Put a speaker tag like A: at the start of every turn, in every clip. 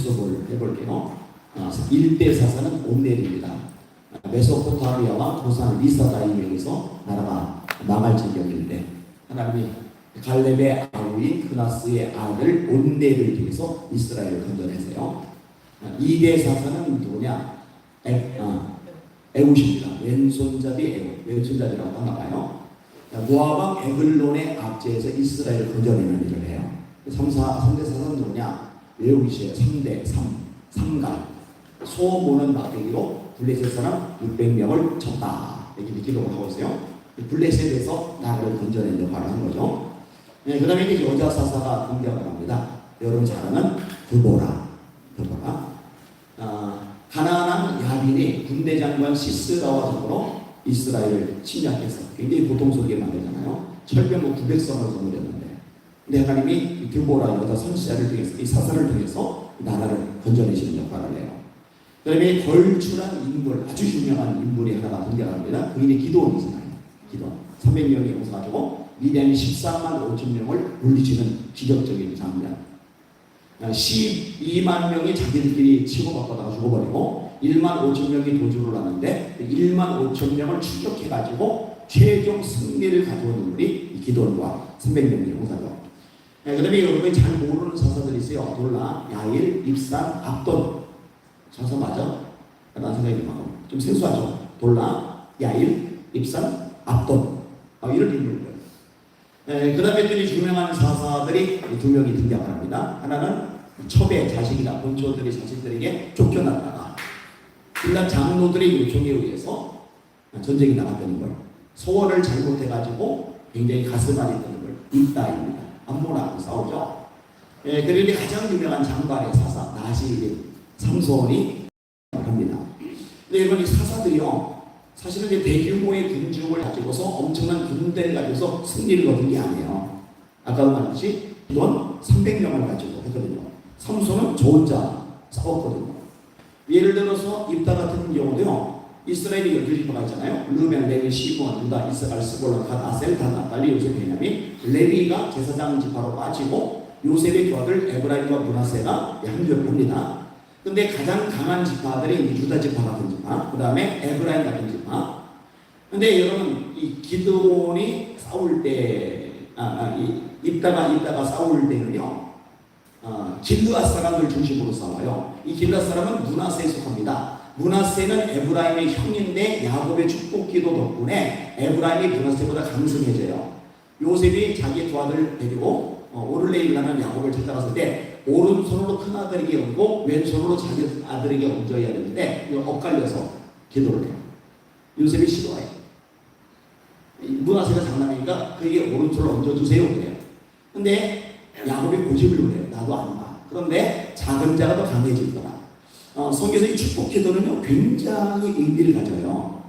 A: 수습을 해볼게요. 1대 사사는 온넬입니다. 메소포타미아와 고산 리사다임에서 나라가 망할 지경인데 하나님이 갈렙의 아우인 그나스의 아들 온넬을 통해서 이스라엘을 건져내세요. 2대 사사는 누구냐? 에웃입니다. 왼손잡이 에웃, 왼손잡이라고 하나봐요. 모압왕 에글론의 압제에서 이스라엘을 건져내는 일을 해요. 3대 사사는 누구냐? 에웃이에요. 3대 3가 소모는 막대기로 블레셋 사람 600명을 쳤다. 이렇게 기록을 하고 있어요. 블레셋에서 나라를 건져낸 역할을 한 거죠. 네, 그 다음에 이제 여자 사사가 등장을 합니다. 여러분 잘 아는 드보라. 가나안 야빈이 군대 장관 시스라와 더불어 이스라엘을 침략해서 굉장히 고통스럽게 만들잖아요. 철병 900성을 거느렸는데, 근데 하나님이 드보라 여자 선지자를 통해서, 이 사사를 통해서 나라를 건져내시는 역할을 해요. 그 다음에 걸출한 인물, 아주 유명한 인물이 하나가 등장합니다. 그인이 기도원이잖아요. 기도원. 300명이 용서가지고 미디안이 14만 5천 명을 물리치는 기적적인 장면. 12만 명이 자기들끼리 치고받다가 죽어버리고 1만 5천 명이 도주를 하는데 1만 5천 명을 추격해가지고 최종 승리를 가져온 인물이 기도원과 300명의 용사죠. 그 다음에 여러분이 잘 모르는 사사들이 있어요. 돌라, 야일, 입산, 압돈. 사사 맞아? 라는 생각이 좀 생소하죠. 돌라, 야일, 입산, 압돈. 이런 인물들. 그 다음에 또 유명한 사사들이 2명이 등장을 합니다. 하나는 첩의 자식이다. 본초들이 자식들에게 쫓겨났다가 일단 장로들의 요청에 의해서 전쟁이 나갔다는 걸, 소원을 잘못해가지고 굉장히 가슴 안에 있다는 걸 이따입니다. 암몬하고 싸우죠. 그런데 가장 유명한 장관의 사사 나시린 삼손이 합니다. 근데 여러분 이 사사들이요, 사실은 이제 대규모의 군중을 가지고서 엄청난 군대를 가지고서 승리를 거둔 게 아니에요. 아까 말했듯이 기도원 300명을 가지고 했거든요. 삼손은 저 혼자 싸웠거든요. 예를 들어서 입다 같은 경우도요, 이스라엘이 12지파가 있잖아요. 르벤, 레위, 시므온, 유다, 이스라엘, 스볼론, 갓, 아셀, 단, naphtali, 요셉, 베냐민. 레위가 제사장 지파로 빠지고 요셉의 두 아들 에브라임과 므낫세가 합류를 합니다. 근데 가장 강한 지파들이 유다 지파 같은 지파, 그 다음에 에브라임 같은 지파. 근데 여러분 이 기드온이 싸울 때, 입다가 싸울 때는요, 길르앗 사람들 중심으로 싸워요. 이 길르앗 사람은 므낫세에 속합니다. 므낫세는 에브라임의 형인데 야곱의 축복기도 덕분에 에브라임이 므낫세보다 강성해져요. 요셉이 자기 두 아들 데리고 오를레이라는 야곱을 찾아갔을 때 오른손으로 큰 아들에게 얹고 왼손으로 자기 아들에게 얹어야 되는데 엇갈려서 기도를 해요. 요셉이 싫어해요. 므낫세가 장난이니까 그에게 오른손을 얹어주세요 그래요. 근데 야곱이 고집을 부려요. 나도 안 봐. 그런데 작은 자가 더 강해질 거라. 성경에서 이 축복 기도는요, 굉장히 의미를 가져요.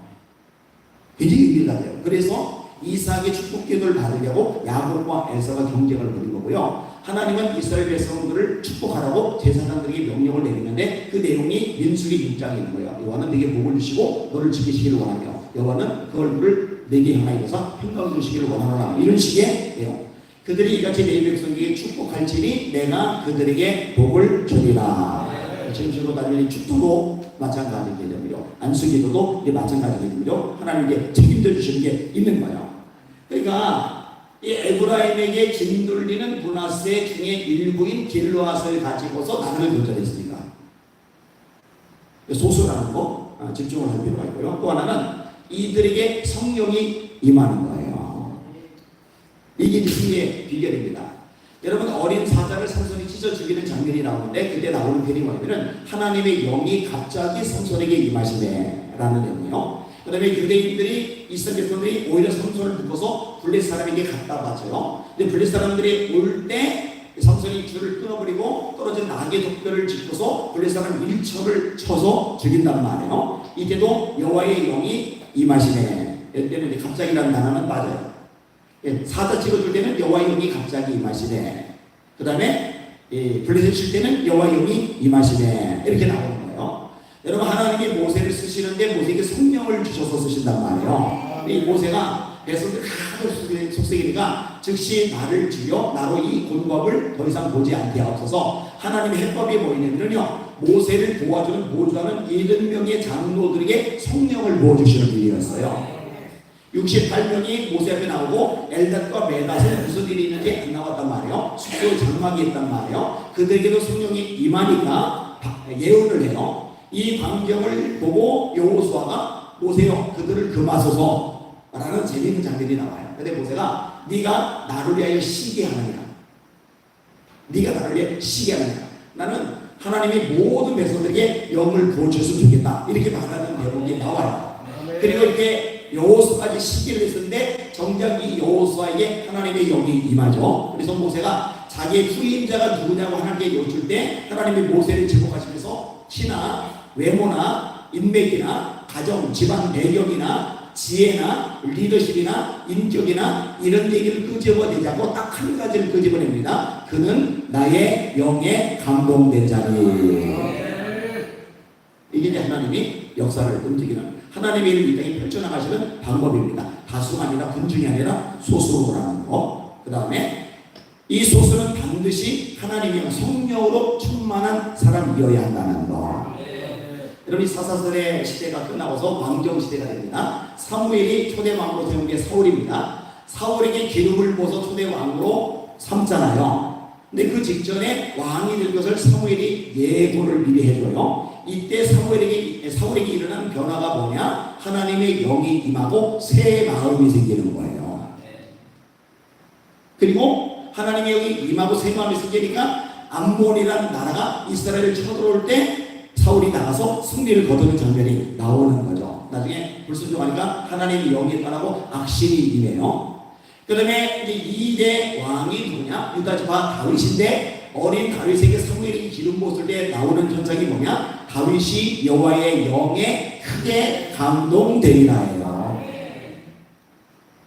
A: 굉장히 의미를 가져요. 그래서 이삭의 축복 기도를 받으려고 야곱과 에서가 경쟁을 벌인 거고요. 하나님은 이스라엘 백성들을 축복하라고 제사장들에게 명령을 내리는데 그 내용이 민수기 6장에 있는 거예요. 여호와는 내게 복을 주시고 너를 지키시기를 원하며 여호와는 그 얼굴을 내게 향하여 평강 주시기를 원하노라. 이런 식의 내용. 그들이 이같이 내 백성에게 축복할지니 내가 그들에게 복을 주리라. 지금식으로 따지면 축도도 마찬가지 개념이요, 안수기도도 마찬가지 개념이요. 하나님께 책임져 주시는 게 있는 거예요. 그러니까 이 에브라임에게 짓눌리는 므낫세 중에 일부인 길르앗을 가지고서 나라를 건져냈습니다. 소수라는 거 집중을 할 필요가 있고요. 또 하나는 이들에게 성령이 임하는 거예요. 이게 승리의 비결입니다. 여러분 어린 사자를 삼손이 찢어 죽이는 장면이 나오는데 그때 나오는 편이 뭐냐면 하나님의 영이 갑자기 삼손에게 임하시네 라는 내용이에요. 그 다음에 유대인들이 이스라엘 백성들이 오히려 삼손을 묶어서 블레셋 사람에게 갖다 바쳐요. 근데 블레셋 사람들이 올 때 삼손이 줄을 끊어버리고 떨어진 낙의 돛별을 짚고서 블레셋 사람 1척을 쳐서 죽인단 말이에요. 이때도 여호와의 영이 임하시네. 이때는 갑자기라는 단어는 맞아요. 사자 찍어줄 때는 여호와의 영이 갑자기 임하시네. 그 다음에 블레셋 칠 때는 여호와의 영이 임하시네. 이렇게 나오는 거예요. 여러분 하나님이 모세를 쓰시는데 모세에게 성령을 주셔서 쓰신단 말이에요. 이 모세가 백성들 가득 속삭이니까 즉시 나를 죽여 나로 이 곤곽을 더 이상 보지 않게 하옵소서. 하나님의 해법이 뭐냐면요, 모세를 도와주는 보조하는 70명의 장로들에게 성령을 부어주시는 일이었어요. 68명이 모세 앞에 나오고 엘닷과 메닷은 무슨 일이 있는지 안 나왔단 말이에요. 숙소에 장막이 있단 말이에요. 그들에게도 성령이 임하니까 예언을 해요. 이 광경을 보고 여호수아가 모세여 그들을 금하소서 라는 재미있는 장면이 나와요. 근데 모세가 네가 나를 위하여 시게 하느냐, 네가 나를 위해 시게 하느냐, 나는 하나님이 모든 백성들에게 영을 부어주셨으면 좋겠다, 이렇게 말하는 대목이 나와요. 그리고 이렇게 여호수아까지 시기를 했었는데 정작 이 여호수아에게 하나님의 영이 임하죠. 그래서 모세가 자기의 후임자가 누구냐고 하나님께 여쭐 때 하나님이 모세를 지목하시면서 키나 외모나 인맥이나 가정, 집안 배경이나 지혜나 리더십이나 인격이나 이런 얘기를 끄집어내지 않고 딱 한 가지를 끄집어냅니다. 그는 나의 영에 감동된 자니. 이게 이제 하나님이 역사를 움직이는, 하나님의 일을 이 땅에 펼쳐나가시는 방법입니다. 다수가 아니라 군중이 아니라 소수라는 거. 그 다음에 이 소수는 반드시 하나님의 성령으로 충만한 사람이어야 한다는 거. 여러분, 이 사사절의 시대가 끝나고서 왕정 시대가 됩니다. 사무엘이 초대 왕으로 세운 게 사울입니다. 사울에게 기름을 부어서 초대 왕으로 삼잖아요. 근데 그 직전에 왕이 될 것을 사무엘이 예고를 미리 해줘요. 이때 사울에게 일어난 변화가 뭐냐? 하나님의 영이 임하고 새 마음이 생기는 거예요. 그리고 하나님의 영이 임하고 새 마음이 생기니까 암몬이라는 나라가 이스라엘을 쳐들어올 때 사울이 나가서 승리를 거두는 장면이 나오는 거죠. 나중에 불순종하니까 하나님의 영이 떠나고 악신이 임해요. 그 다음에 이제 2대 왕이 누구냐? 유다지파 다윗인데, 어린 다윗에게 사무엘이 기름 부었을 때 나오는 현상이 뭐냐? 다윗이 여호와의 영에 크게 감동되리라예요.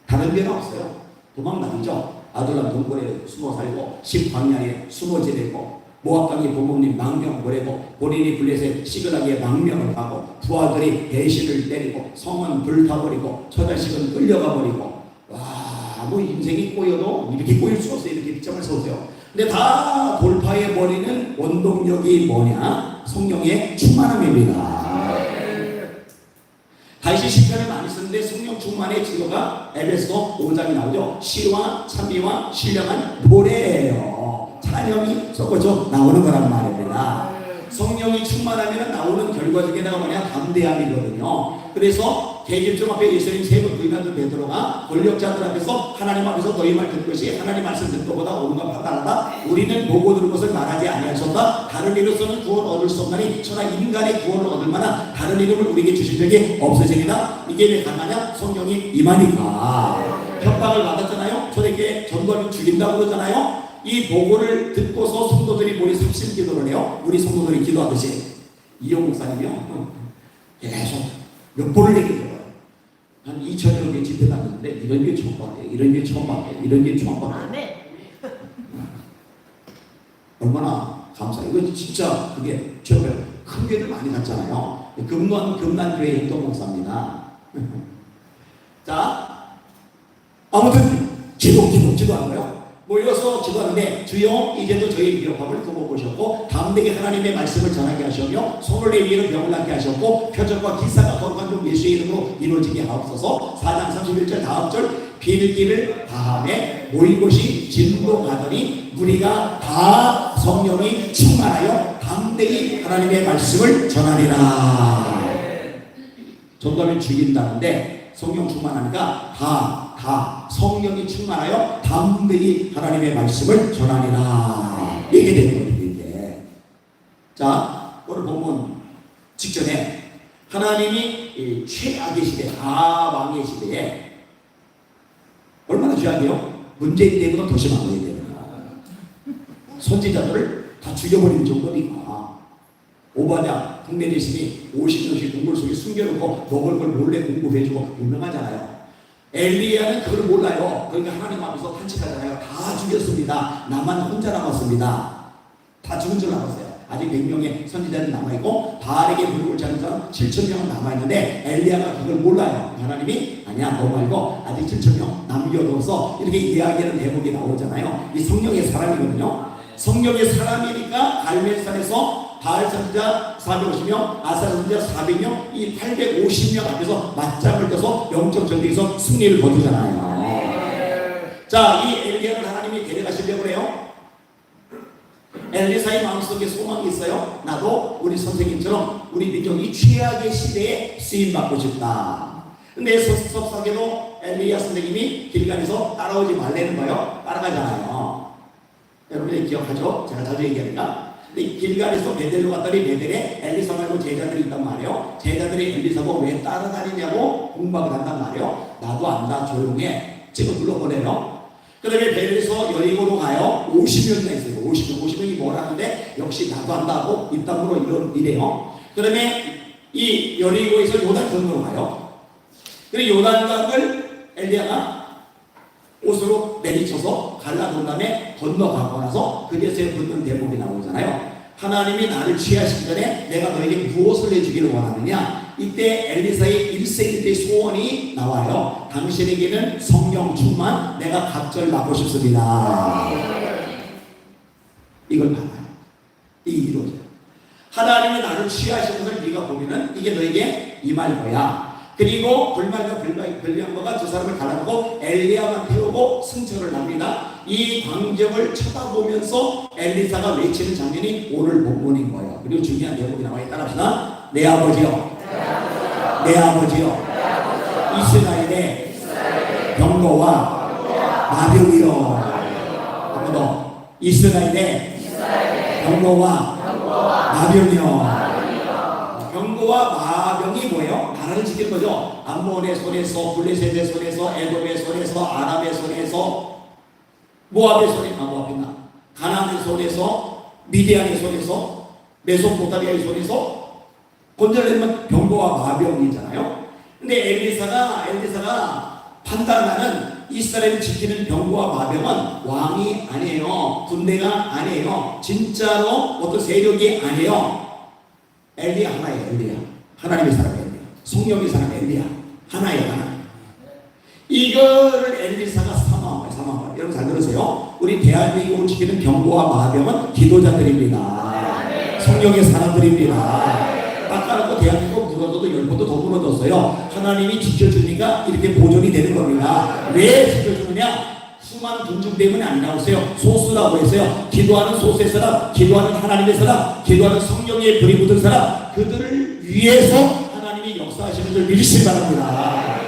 A: 다른 데는 없어요. 도망다니죠. 아둘람 동굴에 숨어 살고, 십광야에 숨어 지내고, 모압강의 부모님 망명 보내고, 본인이 블레셋 시그락에 망명을 하고, 부하들이 배신을 때리고, 성은 불타버리고, 처자식은 끌려가 버리고, 와, 뭐 인생이 꼬여도 이렇게 꼬일 수 없어요. 이렇게 빗장을 서세요. 근데 다 돌파해 버리는 원동력이 뭐냐? 성령의 충만함입니다. 다윗이 시편을 많이 쓰는데 성령 충만의 지도가 에베소 5장이 나오죠. 시와 찬미와 신령한 노래예요. 찬양이 섞어져 나오는 거란 말입니다. 성령이 충만하면 나오는 결과 중에 하나가 뭐냐? 담대함이거든요. 그래서 대길점 앞에 예수님 세 번 부인하던 베드로가 권력자들 앞에서 하나님 앞에서 너희 말 듣는 것이 하나님 말씀 듣는 것보다 옳은가 판단한다. 우리는 보고 들은 것을 말하지 아니하셨다. 다른 이로서는 구원 얻을 수 없나니 천하 인간의 구원을 얻을 만한 다른 이름을 우리에게 주신 적이 없으십니다. 이게 왜 가능하냐? 성령이 임하니까. 협박을 받았잖아요. 초대교회 전도하면 죽인다고 그러잖아요. 이 보고를 듣고서 성도들이 모여 삽심 기도를 해요. 우리 성도들이 기도하듯이. 이용 목사님이요, 계속 몇 번을 얘기해요. 한 2,000여 개 집회 다녔는데 이런 게 처음 봤대, 이런 게 처음 봤대, 이런 게 처음 봤대. 얼마나 감사해요. 이거 진짜 그게 처음에 큰 교회들 많이 갔잖아요. 금난교회 행동 목사입니다. 자, 아무튼 기도하는 거예요. 모여서 기도하는데, 주여 이제도 저희 미혹함을 굽어보셨고 담대히 하나님의 말씀을 전하게 하셨며 손을 내밀어 병을 낫게 하셨고 표적과 기사가 거룩한 종 예수의 이름으로 이루어지게 하옵소서. 4장 31절 다음 절, 빌기를 다음에 모인 곳이 진도 가더니 무리가 다 성령이 충만하여 담대히 하나님의 말씀을 전하리라. 전도하면 죽인다는데 성령 충만하니까 다 성령이 충만하여 담대히 하나님의 말씀을 전하리라. 이게 되는 것인데, 자, 오늘 본문 직전에 하나님이 최악의 시대, 왕의 시대에 얼마나 죄악이요? 문재인 때보다 더 심한 거예요. 선지자들을 다 죽여버리는 정도니까. 오바댜 국내대신이 50년씩 동굴 속에 숨겨놓고 먹을 걸 몰래 공급해주고 유명하잖아요. 엘리야는 그걸 몰라요. 그러니까 하나님 앞에서 탄식하잖아요. 다 죽였습니다. 나만 혼자 남았습니다. 다 죽은 줄 알았어요. 아직 100명의 선지자들이 남아있고 바알에게 무릎을 잡는 사람 7,000명은 남아있는데 엘리야가 그걸 몰라요. 하나님이 아니야 너 말고 아직 7,000명 남겨둬서 이렇게 이야기하는 대목이 나오잖아요. 이 성령의 사람이거든요. 성령의 사람이니까 갈멜산에서 바알 선지자 450명, 아사 선지자 400명, 이 850명 앞에서 맞짱을 떠서 영적 전쟁에서 승리를 거두잖아요. 자, 이 엘리야를 하나님이 데려가시려고 해요. 엘리사의 마음속에 소망이 있어요. 나도 우리 선생님처럼 우리 민족이 최악의 시대에 쓰임받고 싶다. 근데 섭섭하게도 엘리야 선생님이 길간에서 따라오지 말라는 거예요. 따라가잖아요. 여러분이 기억하죠? 제가 자주 얘기하니까. 근데 길간에서 베델로 갔더니 베델에 엘리사 말고 제자들이 있단 말이에요. 제자들이 엘리사 보고 왜 따라다니냐고 공박을 한단 말이에요. 나도 안다 조용해. 지금 불러보내요. 그 다음에 베델에서 여리고로 가요. 50명이나 있어요. 50명이 뭐라는데 역시 나도 안다고 입담으로 이래요. 그 다음에 이 여리고에서 요단 건너로 가요. 그리고 요단강을 엘리야가 옷으로 내리쳐서 갈라놓은 다음에 건너가고 나서 그제서야 붙는 대목이 나오잖아요. 하나님이 나를 취하시기 전에 내가 너에게 무엇을 해주기를 원하느냐. 이때 엘리사의 1세기 때 소원이 나와요. 당신에게는 성령 충만 내가 갑절 낳고 싶습니다. 이걸 받아요. 이 이루어져요. 하나님은 나를 취하신 것을 네가 보면은 이게 너에게 임할 거야. 그리고 불말과 불량거가 두 사람을 갈라놓고 엘리야만 태우고 승천을 합니다. 이 광경을 쳐다보면서 엘리사가 외치는 장면이 오늘 본문인 거예요. 그리고 중요한 내용이 나와 있다 합시다. 내 아버지요, 내 아버지요, 이스라엘의 병거와 마병이요. 한 번 더. 이스라엘의 병거와 마병이요. 병거와 마병이 뭐예요? 나라를 지킬 거죠. 암몬의 손에서, 블레셋의 손에서, 에돔의 손에서, 아람의 손에서, 모압의 손에, 모압이나 가나안의 손에서, 미디안의 손에서, 메소포타미아의 손에서 건져내면 병거와 마병이잖아요. 근데 엘리사가 판단하는 이스라엘을 지키는 병거와 마병은 왕이 아니에요. 군대가 아니에요. 진짜로 어떤 세력이 아니에요. 엘리야 하나예요. 엘리야. 하나님의 사람이에요. 성령의 사람 엘리야. 하나예요. 하나. 이거를 엘리사가 사망한 거예요. 여러분 잘 들으세요. 우리 대한민국을 지키는 병거와 마병은 기도자들입니다. 성령의 사람들입니다. 닦아놓고 대한민국 무너져도 10번도 더 무너졌어요. 하나님이 지켜주니까 이렇게 보존이 되는 겁니다. 왜 지켜주느냐? 수많은 군중 때문에 아니라고 했어요. 소수라고 했어요. 기도하는 소수의 사람, 기도하는 하나님의 사람, 기도하는 성령의 불이 묻은 사람, 그들을 위해서 하나님이 역사하시는 줄 믿으시기 바랍니다.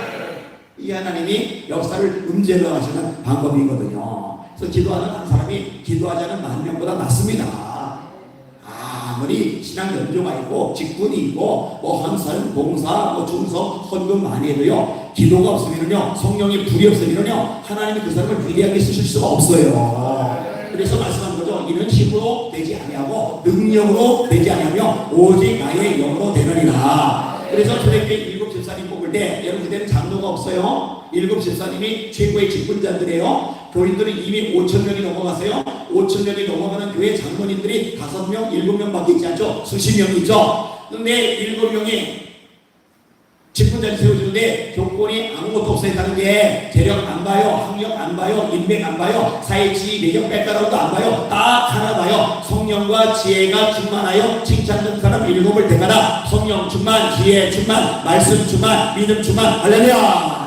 A: 이 하나님이 역사를 음제로 하시는 방법이거든요. 그래서 기도하는 한 사람이 기도하지 않은 10,000명보다 낫습니다. 아무리 신앙 연조가 있고 직분이 있고 뭐 헌선, 봉사, 뭐 중성, 헌금 많이 해도요, 기도가 없으면요, 성령의 불이 없으면요, 하나님이 그 사람을 위대하게 쓰실 수가 없어요. 그래서 말씀한 거죠. 이런 힘으로 되지 아니하고 능력으로 되지 아니하며 오직 나의 영으로 되느니라. 그래서 초대교회 7 집사님 뽑을 때 여러분 그때는 장로가 없어요. 7 집사님이 최고의 직분자들이에요. 교인들은 이미 5,000명이 넘어갔어요. 5,000명이 넘어가는 교회 장로님들이 5명, 7명밖에 있지 않죠. 수십 명이 있죠. 근데 7명이 직분자를 세워주는데 조건이 아무것도 없어요. 다른 게 재력 안 봐요, 학력 안 봐요, 인맥 안 봐요, 사회지 매력 백가라도 안 봐요. 딱 하나 봐요. 성령과 지혜가 충만하여 칭찬받는 사람 7을 택하라. 성령 충만, 지혜 충만, 말씀 충만, 믿음 충만. 할렐루야.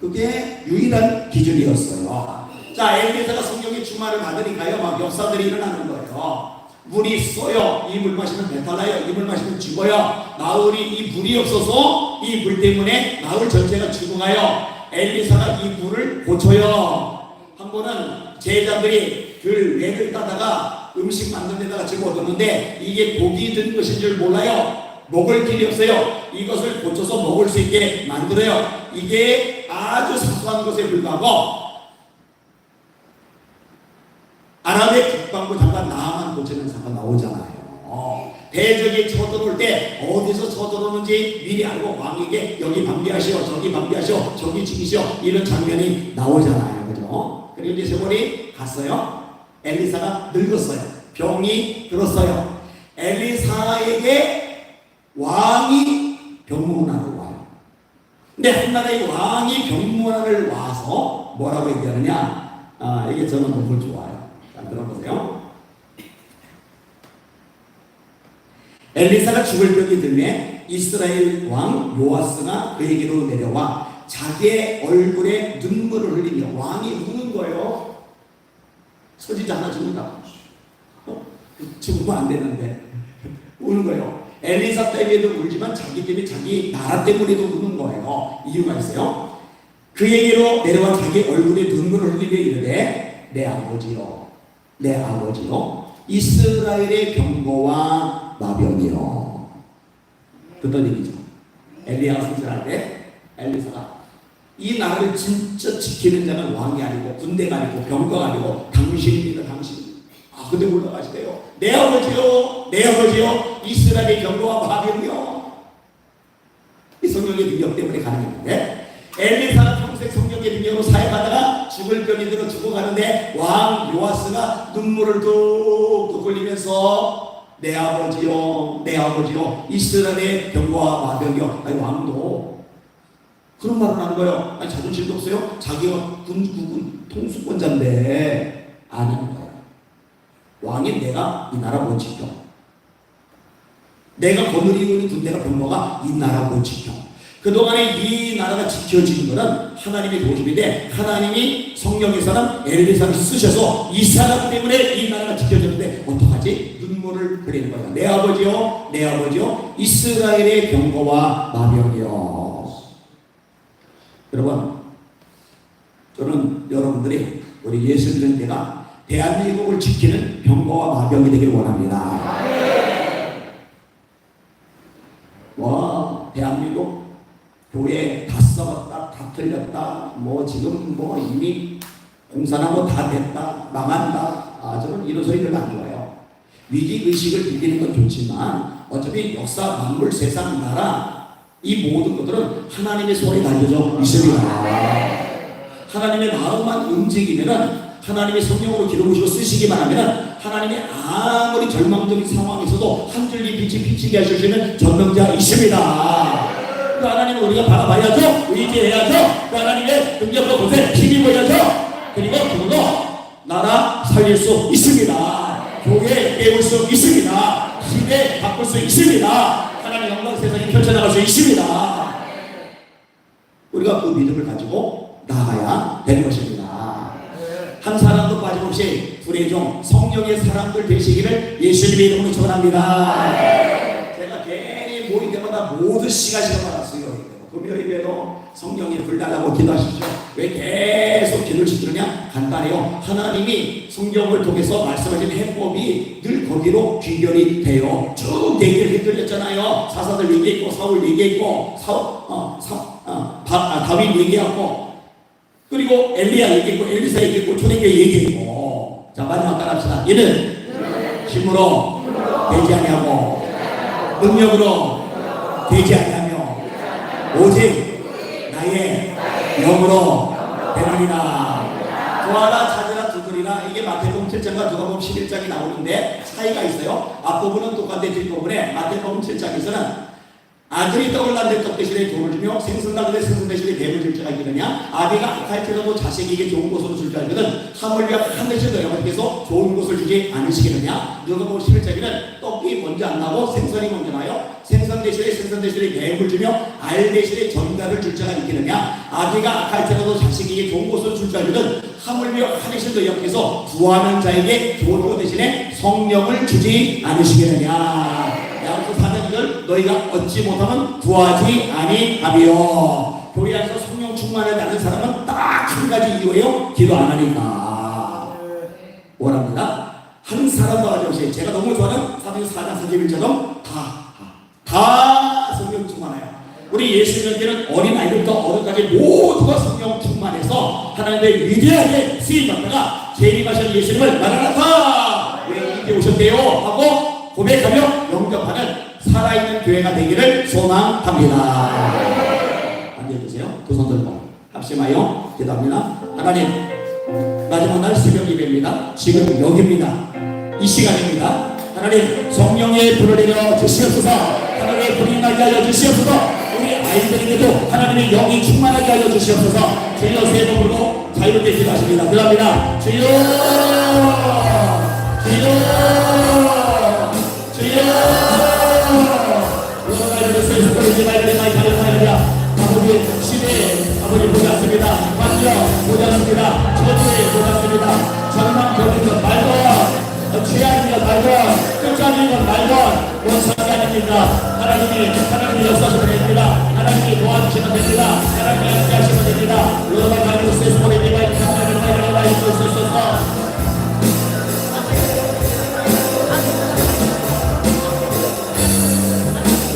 A: 그게 유일한 기준이었어요. 자, 엘리사가 성령의 충만을 받으니까요, 막 역사들이 일어나는 거예요. 물이 쏘여. 이 물 마시면 배탈 나요. 이 물 마시면 죽어요. 마을이 이 물이 없어서 이 물 때문에 마을 전체가 죽어가요. 엘리사가 이 물을 고쳐요. 한 번은 제자들이 그 외를 따다가 음식 만드는 데다가 집어넣는데 이게 고기 든 것인 줄 몰라요. 먹을 길이 없어요. 이것을 고쳐서 먹을 수 있게 만들어요. 이게 아주 사소한 것에 불과하고 아랍의 국방부 장관 나아만 고치는 사건 나오잖아요. 대적이 쳐들어올 때 어디서 쳐들어오는지 미리 알고 왕에게 여기 방비하시오, 저기 방비하시오, 저기 지키시오, 이런 장면이 나오잖아요. 그죠? 그리고 이제 세월이 갔어요. 엘리사가 늙었어요. 병이 들었어요. 엘리사에게 왕이 병문안으로 와요. 근데 한나라의 왕이 병문안을 와서 뭐라고 얘기하느냐? 이게 저는 너무 좋아요. 자, 들어보세요. 엘리사가 죽을 병이 들매 이스라엘 왕 요아스가 그에게로 내려와 자기의 얼굴에 눈물을 흘리며 왕이 우는 거예요. 서지지 않아 죽는다. 죽으면 안 되는데 우는 거예요. 엘리사 때문에도 울지만 자기 때문에 자기 나라 때문에도 우는 거예요. 이유가 있어요. 그에게로 내려와 자기 얼굴에 눈물을 흘리며 이르되 내 아버지요 내 아버지요 이스라엘의 병거와 마병이요. 듣던 얘기죠. 엘리야가 승천할 때 엘리사가 이 나라를 진짜 지키는 자는 왕이 아니고 군대가 아니고 병거가 아니고 당신입니다. 당신. 근데 올라가시대요. 내 아버지요 내 아버지요 이스라엘의 병거와 마병이요. 이 성령의 능력 때문에 가능했는데 엘리사가 평생 성령의 능력으로 사역하다가 죽을 병이 들어 죽어가는데 왕 요아스가 눈물을 뚝뚝 흘리면서 내 아버지요 내 아버지요 이스라엘의 병거와 마병이요. 아니 왕도 그런 말을 하는 거예요. 아니 자존심도 없어요. 자기가 국군 통수권자인데 안 하는 거예요. 왕인 내가 이 나라 못 지켜. 내가 거느리고 있는 군대가 병거가 이 나라 못 지켜. 그동안에 이 나라가 지켜지는 것은 하나님의 도심인데 하나님이 성령에서는 엘리사를 쓰셔서 이 사람 때문에 이 나라가 지켜졌는데 어떡하지? 눈물을 흘리는 거야. 내 아버지요 내 아버지요 이스라엘의 병거와 마병이요. 여러분 저는 여러분들이 우리 예수 믿는 때가 대한민국을 지키는 병거와 마병이 되길 원합니다. 와 대한민국 교회 다 썩었다 다 틀렸다 뭐 지금 뭐 이미 공산하고 다 됐다 망한다. 저는 이런 소리를 안 좋아해요. 위기의식을 빌리는 건 좋지만 어차피 역사 만물 세상 나라 이 모든 것들은 하나님의 손에 달려져 있습니다. 하나님의 마음만 움직이면은 하나님의 성령으로 기록으시고 쓰시기만 하면 하나님이 아무리 절망적인 상황에서도 한 줄기 빛이 비치게 하실 수 있는 전능자 있습니다. 그 하나님은 우리가 바라봐야죠. 의지해야죠. 그 하나님의 능력으로 곳에 힘입어야죠. 그리고 그걸로 나라 살릴 수 있습니다. 교회 깨울 수 있습니다. 시대 바꿀 수 있습니다. 하나님의 영광 세상에 펼쳐나갈 수 있습니다. 우리가 그 믿음을 가지고 나가야 되는 것입니다. 한 사람도 빠짐없이 불의 종 성령의 사람들 되시기를 예수님의 이름으로 축원합니다. 제가 괜히 모일 때마다 모두 시간을 받았어요. 금요일에도 성령이 불달라고 기도하십시오. 왜 계속 기도를 시키느냐? 간단해요. 하나님이 성경을 통해서 말씀하신 해법이 늘 거기로 귀결이 돼요. 쭉 얘기를 해드렸잖아요. 사사들 얘기했고 사울 얘기했고 다윗 얘기하고 그리고 엘리야 얘기했고 엘리사 얘기했고 초대교회 얘기했고. 자 마지막 따라합시다. 이는 힘으로 되지 아니하고 능력으로 되지 아니하며 오직 나의 영으로 되느니라. 구하라 찾으라 두드리라. 이게 마태복음 7장과 누가복음 11장이 나오는데 차이가 있어요. 앞부분은 똑같은데 뒷부분에 마태복음 7장에서는 아들이 떡을 낳는데 떡 대신에 돌을 주며 생선 낳는데 생선 대신에 뱀을 줄 줄 알거든요. 아비가 악할지라도 자식에게 좋은 것으로 줄 줄 알거든 하물며 하늘에서 여러분께서 좋은 것을 주지 않으시겠느냐. 누가복음 11장에는 떡이 먼저 안 나고 생선이 먼저 나요. 생선 대신에 뱀을 주며 알 대신에 전갈을 줄 자가 있겠느냐. 아비가 악할지라도 자식에게 좋은 것을 줄 줄 알거든 하물며 하늘에서 여러분께서 구하는 자에게 좋은 것 대신에 성령을 주지 않으시겠느냐. 야고보서 4장 너희가 얻지 못하면 구하지 아니하며. 교회 안에서 성령 충만하지 않은 사람은 딱 한 가지 이유예요. 기도 안 하니까. 원합니다. 한 사람도 하지 없이 제가 너무 좋아하는 사도행전 4장 41절처럼 다 성령 충만해요. 우리 예수님께는 어린아이부터 어른까지 모두가 성령 충만해서 하나님의 위대하게 쓰임받다가 재림하신 예수님을 마라나타 왜 이제 오셨대요 하고 고백하며 영접하는 살아있는 교회가 되기를 소망합니다. 앉아주세요. 두 손 들고 합심하여 기도합니다. 하나님 마지막 날 새벽 예배입니다. 지금 여기입니다. 이 시간입니다. 하나님 성령의 불을 내려 주시옵소서. 하나님의 불이 나게 하여 주시옵소서. 우리 아이들에게도 하나님의 영이 충만하게 하여 주시옵소서. 주여 세 몸으로 자유롭게 기도하십니다. 들어갑니다. 주여 주여 주여 아버지 시대에 아버지 보지 않습니다. 환경 보지 않습니다. 전투에 보지 않습니다. 절망 겪는 것 말고 죄악인 것 말고 끝까지인 것 말고 원수가 아닙니다. 하나님이 역사하시면 됩니다. 하나님이 도와주시면 됩니다. 하나님이 역사하시면 됩니다. 로마 가지고 세수 보내니까 하나님을 하나님을 알고 있었어.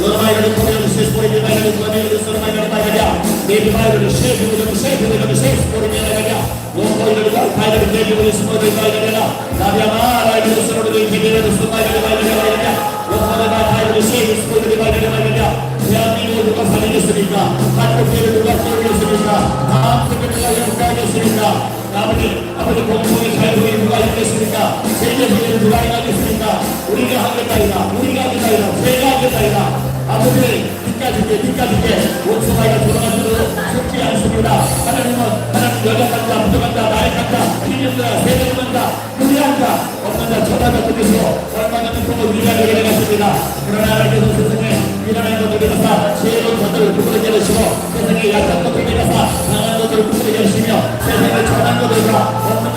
A: Romaino come se fuori di mai di come di sono mai mai già devi fare lo scemo di se fuori di mai non puoi fare il meglio di sono di mai già la mia mala di sono di che di sono mai già non puoi fare il scemo fuori di mai già e a me non può fare niente fatto che non può fare niente anche che non può fare niente 아버지 공동의 자유의 누가 있겠습니까? 세계적인 누가 있겠습니까? 우리가 하겠다이다. 제가 하겠다이다. 아버지 빛까지게 원수마이가 돌아가도록 속지 않습니다. 하나님 여자간다 부족한다 나이간다 필요한다 세대간다 무리한다 없는다 전화가 끝에서 얼마나 믿고 위대하게 내려갔습니다. 그러나 하나님께서 세상에 일어나는 것들을 가사 새로운 것들을 구분해 내리시고 세상에 약한 것들을 가사 강한 것들을 구분해 내리시며 세상에 전한 것들과 없는 것들을